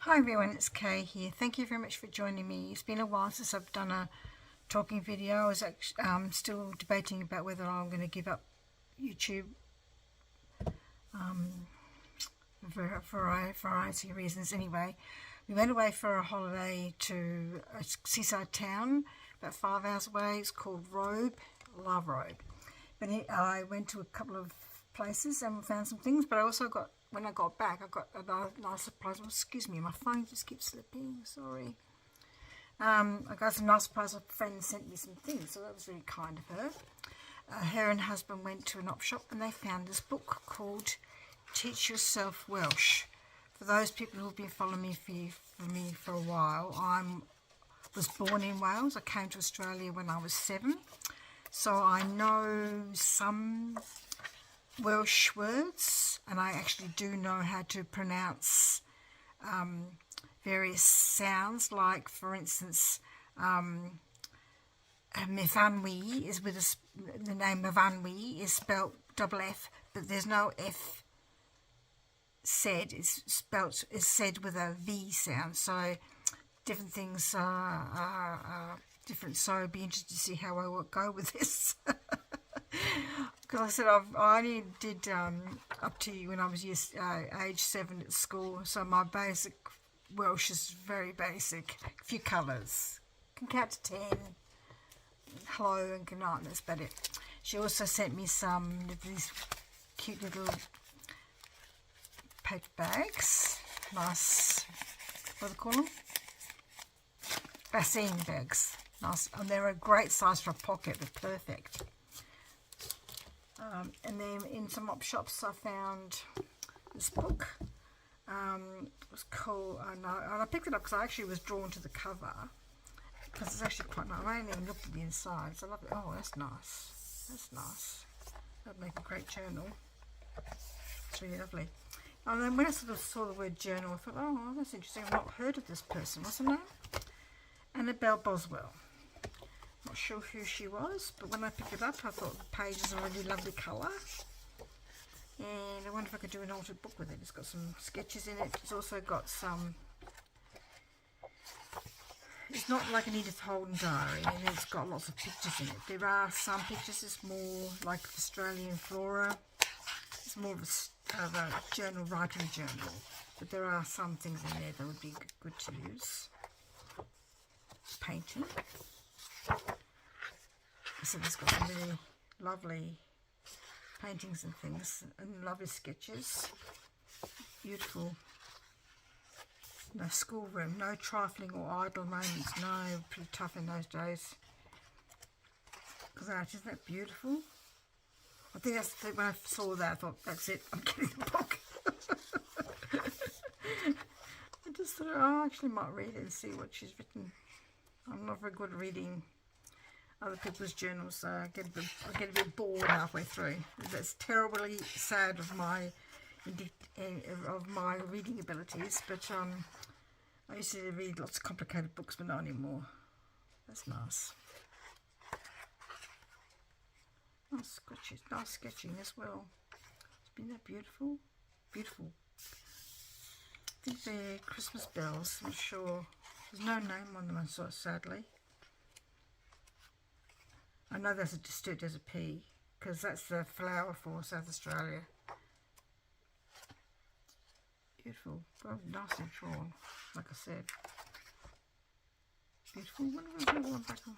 Hi everyone, it's Kay here. Thank you very much for joining me. It's been a while since I've done a talking video. I was actually, still debating about whether I'm going to give up YouTube for a variety of reasons. Anyway, we went away for a holiday to a seaside town about 5 hours away. It's called Robe, Love Robe. But I went to a couple of places and found some things, but I also got, when I got back, I got a nice surprise. Oh, excuse me, my phone just keeps slipping, sorry. I got some nice surprise. A friend sent me some things, so that was really kind of her. Her and husband went to an op shop and they found this book called Teach Yourself Welsh. For those people who've been following me for a while, I was born in Wales. I came to Australia when I was 7, so I know some Welsh words, and I actually do know how to pronounce various sounds, like for instance Myfanwy is with the name Myfanwy is spelt double F, but there's no F said. It's said with a V sound, so different things are different, so I'd be interested to see how I will go with this. Because I said I only did up to when I was age 7 at school, so my basic Welsh is very basic. A few colours, can count to 10, hello and good night, and that's about it. She also sent me some of these cute little paper bags, nice, what do they call them? Bassine bags, nice, and they're a great size for a pocket, they're perfect. And then in some op shops I found this book. It was cool, and I picked it up because I actually was drawn to the cover, because it's actually quite nice. I haven't even looked at the inside, so I love it. Oh, that's nice. That's nice. That'd make a great journal. It's really lovely. And then when I sort of saw the word journal, I thought, oh, that's interesting. I've not heard of this person. What's her name? Annabelle Boswell. Not sure who she was, but when I picked it up, I thought the page is a really lovely colour. And I wonder if I could do an altered book with it. It's got some sketches in it. It's also got some... It's not like an Edith Holden diary, and it's got lots of pictures in it. There are some pictures. It's more like Australian flora. It's more of a journal, writing journal. But there are some things in there that would be good to use. Painting. So it's got some really lovely paintings and things, and lovely sketches. Beautiful. No schoolroom, no trifling or idle moments. No, pretty tough in those days. Because isn't that beautiful? I think that's when I saw that, I thought, that's it, I'm getting the book. I just thought, oh, I actually might read it and see what she's written. I'm not very good at reading other people's journals, so I get a bit bored halfway through. That's terribly sad of my reading abilities, but I used to read lots of complicated books, but not anymore. That's nice. Nice sketches, nice sketching as well. Isn't that beautiful? Beautiful. I think they're Christmas bells, I'm sure. There's no name on them, I saw it, sadly. I know that's there's a P, because that's the flower for South Australia. Beautiful, well, nicely drawn, like I said. Beautiful. Wonder if there's one back on.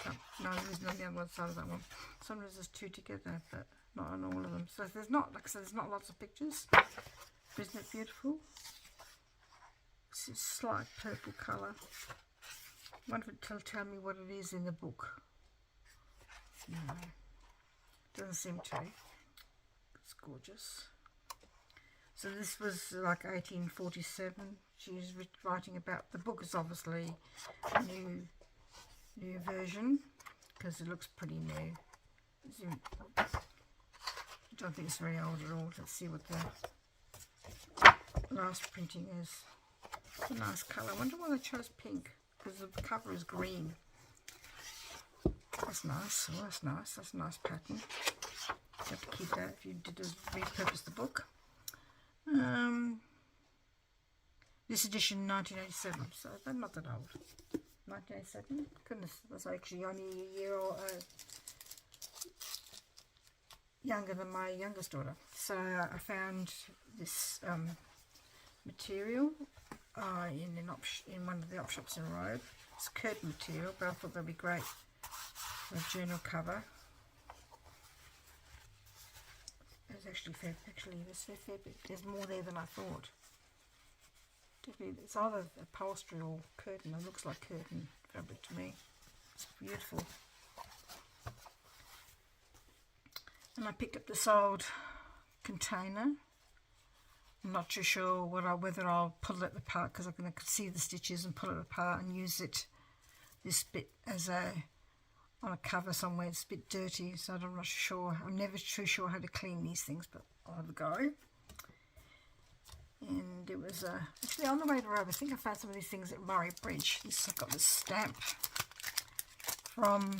Oh, no, there isn't on the other side of that one. Sometimes there's two together, but not on all of them. So there's not, like I said, there's not lots of pictures. But isn't it beautiful? It's a slight purple colour. I wonder if it'll tell me what it is in the book. No, doesn't seem to. It's gorgeous. So this was like 1847. She's writing about, the book is obviously a new version, because it looks pretty new. I don't think it's very old at all. Let's see what the last printing is. It's a nice colour. I wonder why they chose pink, because the cover is green. That's nice. Oh, that's nice. That's a nice pattern. You have to keep that if you did repurpose the book. This edition 1987, so they're not that old. 1987, goodness, that's actually only a year or younger than my youngest daughter. So I found this material in one of the op shops in Robe. It's curtain material, but I thought that'd be great for a journal cover. There's actually there's more there than I thought. Definitely, it's either upholstery or curtain. It looks like curtain fabric to me. It's beautiful. And I picked up this old container. I'm not too sure whether I'll pull it apart, because I'm going to see the stitches and pull it apart and use this bit as on a cover somewhere. It's a bit dirty, so I'm not sure. I'm never too sure how to clean these things, but I'll have a go. And it was actually on the way to Robe. I think I found some of these things at Murray Bridge. I've got this stamp from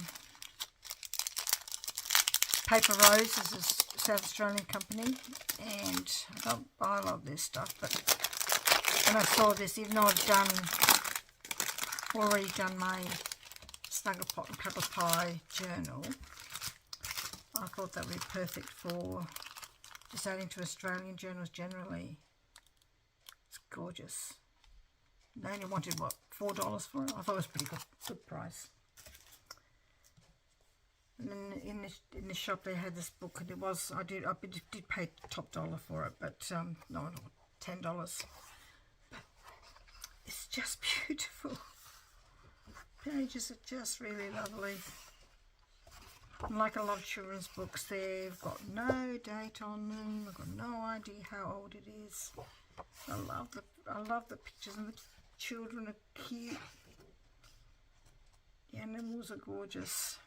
Paper Rose. This is a South Australian company, and I don't buy a lot of this stuff, but when I saw this, even though I've already done my Snugglepot and Cuddle Pie journal, I thought that would be perfect for just adding to Australian journals generally. It's gorgeous. They only wanted, what, $4 for it? I thought it was a pretty good price. And then in the shop they had this book, and I did pay top dollar for it, but no, $10. It's just beautiful. Pages are just really lovely. And like a lot of children's books, they've got no date on them. I've got no idea how old it is. I love the pictures, and the children are cute. The animals are gorgeous.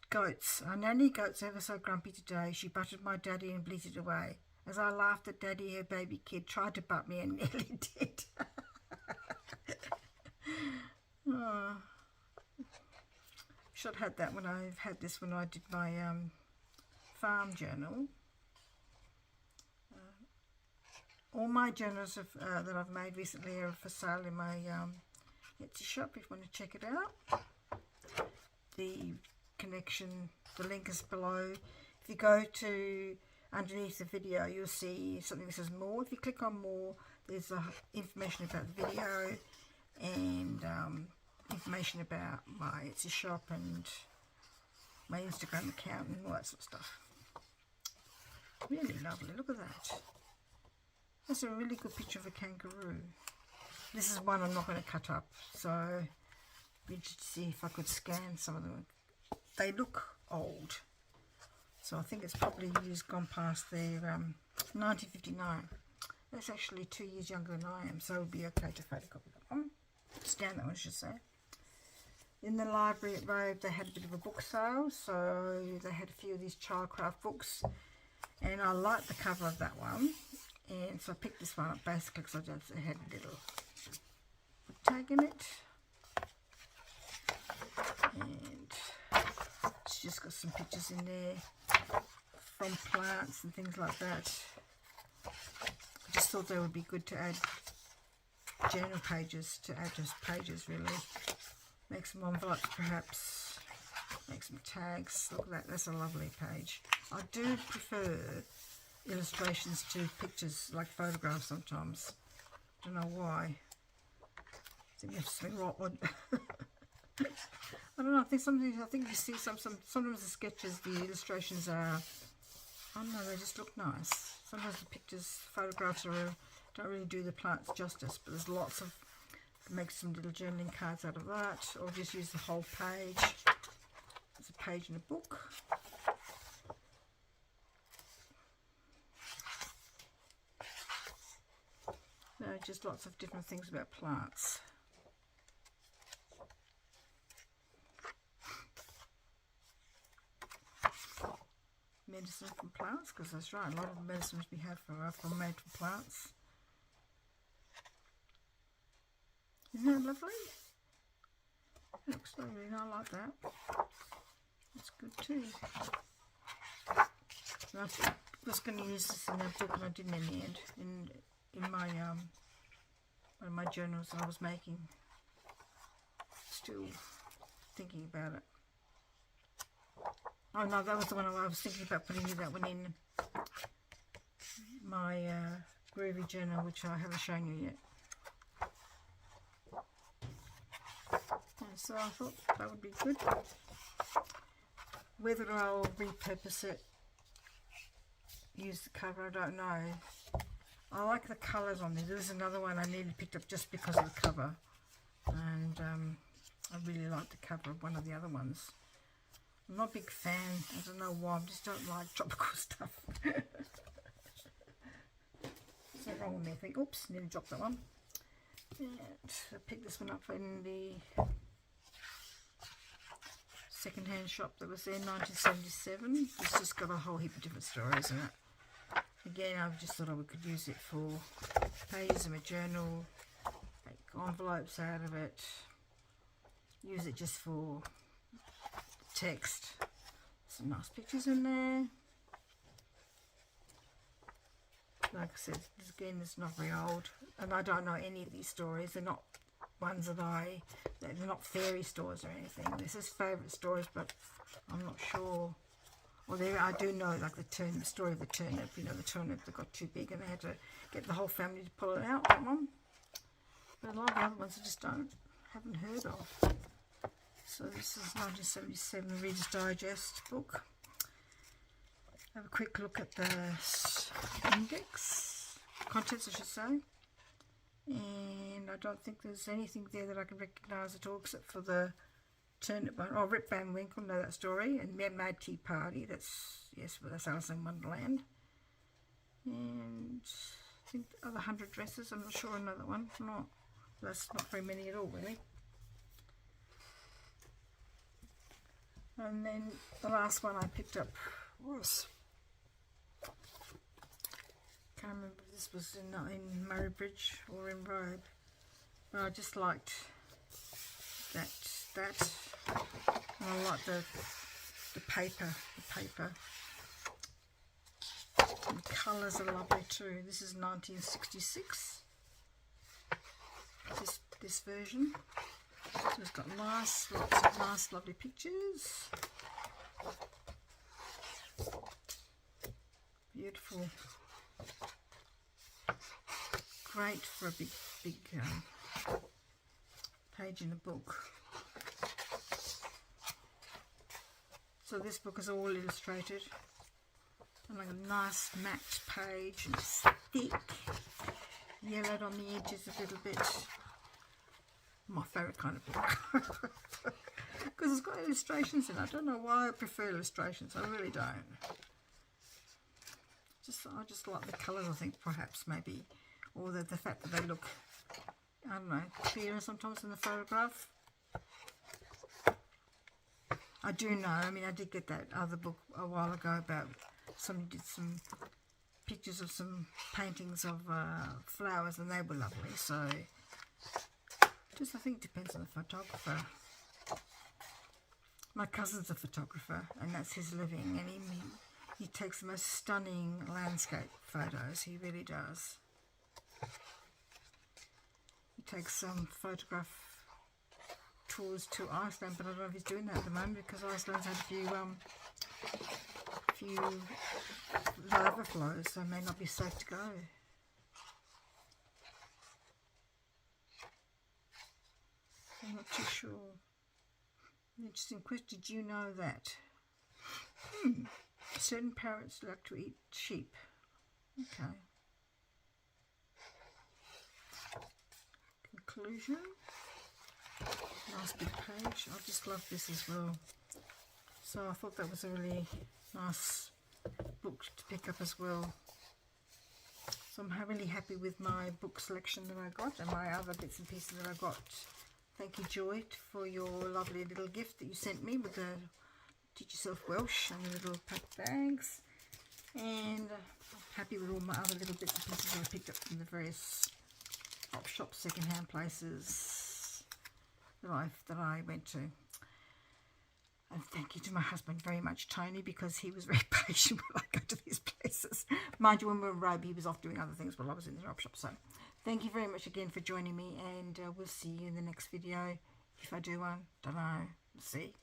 Goats. Our nanny goat's ever so grumpy today. She butted my daddy and bleated away. As I laughed at Daddy, her baby kid tried to butt me and nearly did. Oh. Should have had that when I did my farm journal. All my journals that I've made recently are for sale in my Etsy shop if you want to check it out. The link is below. If you go to underneath the video, you'll see something that says more. If you click on more, there's information about the video and information about my Etsy shop and my Instagram account and all that sort of stuff. Really lovely. Look at that. That's a really good picture of a kangaroo. This is one I'm not going to cut up, so I'll be interested to see if I could scan some of them. They look old, so I think it's probably gone past their 1959. That's actually 2 years younger than I am, so it would be okay to photocopy that one. Scan that one, I should say. In the library at Robe, they had a bit of a book sale, so they had a few of these childcraft books, and I liked the cover of that one, and so I picked this one up basically because I had a little tag in it, and it's just got some pictures in there from plants and things like that. I just thought they would be good to add journal pages, to add just pages really. Make some envelopes perhaps, make some tags. Look at that, that's a lovely page. I do prefer illustrations to pictures, like photographs sometimes. Don't know why. I think there's something wrong. I don't know, I think you see sometimes the sketches, the illustrations are, I don't know, they just look nice. Sometimes the pictures, photographs don't really do the plants justice, but there's lots of, make some little journaling cards out of that, or just use the whole page. There's a page in a book. No, just lots of different things about plants. Medicine from plants, because that's right, a lot of medicines we have are made from plants. Isn't that lovely? Looks lovely, and I like that. That's good too. And was going to use this in that book, and I didn't in the end. In my one of my journals that I was making. Still thinking about it. Oh no, that was the one I was thinking about putting that one in my groovy journal, which I haven't shown you yet. And so I thought that would be good. Whether I'll repurpose it, use the cover, I don't know. I like the colours on there. There's another one I nearly picked up just because of the cover, and I really like the cover of one of the other ones. I'm not a big fan. I don't know why. I just don't like tropical stuff. What's wrong with me? I think, oops, nearly dropped that one. And I picked this one up in the second-hand shop that was there in 1977. It's just got a whole heap of different stories in it. Again, I just thought I could use it for pages of my journal, make envelopes out of it, use it just for text. Some nice pictures in there. Like I said, again, it's not very old, and I don't know any of these stories. They're not ones that they're not fairy stories or anything. This is favourite stories, but I'm not sure. Well, I do know, like the story of the turnip. You know, the turnip that got too big and they had to get the whole family to pull it out. That one. But a lot of the other ones I just haven't heard of. So this is 1977 Reader's Digest book. Have a quick look at the index, contents I should say. And I don't think there's anything there that I can recognise at all except for the turnip one. Oh, Rip Van Winkle, know that story. And Mad Tea Party, that's Alice in Wonderland. And I think the other 100 Dresses, I'm not sure, another one. That's not very many at all, really. And then the last one I picked up was, can't remember if this was in Murray Bridge or in Robe, but I just liked that, and I like the paper, and the colours are lovely too. This is 1966, this version. So it's got lots of nice lovely pictures. Beautiful. Great for a big page in a book. So this book is all illustrated, and like a nice matte page, and it's thick, yellowed on the edges a little bit. My favourite kind of book, because it's got illustrations in it. I don't know why I prefer illustrations. I really don't. I just like the colours. I think perhaps maybe, or the fact that they look, I don't know, clearer sometimes in the photograph. I do know. I mean, I did get that other book a while ago about somebody did some pictures of some paintings of flowers, and they were lovely. So. Just I think it depends on the photographer. My cousin's a photographer, and that's his living, and he takes the most stunning landscape photos. He really does. He takes some photograph tours to Iceland, but I don't know if he's doing that at the moment because Iceland's had a few lava flows, so it may not be safe to go. I'm not too sure. Interesting question. Did you know that certain parrots like to eat sheep? Okay. Conclusion. Nice big page. I just love this as well. So I thought that was a really nice book to pick up as well. So I'm really happy with my book selection that I got and my other bits and pieces that I got. Thank you, Joy, for your lovely little gift that you sent me with the Teach Yourself Welsh and the little packed bags. And I'm happy with all my other little bits and pieces I picked up from the various op shops, second-hand places that I went to. And thank you to my husband very much, Tony, because he was very patient when I go to these places. Mind you, when we were in Robe, he was off doing other things while I was in the drop shop. So thank you very much again for joining me, and we'll see you in the next video. If I do one, don't know. We'll see.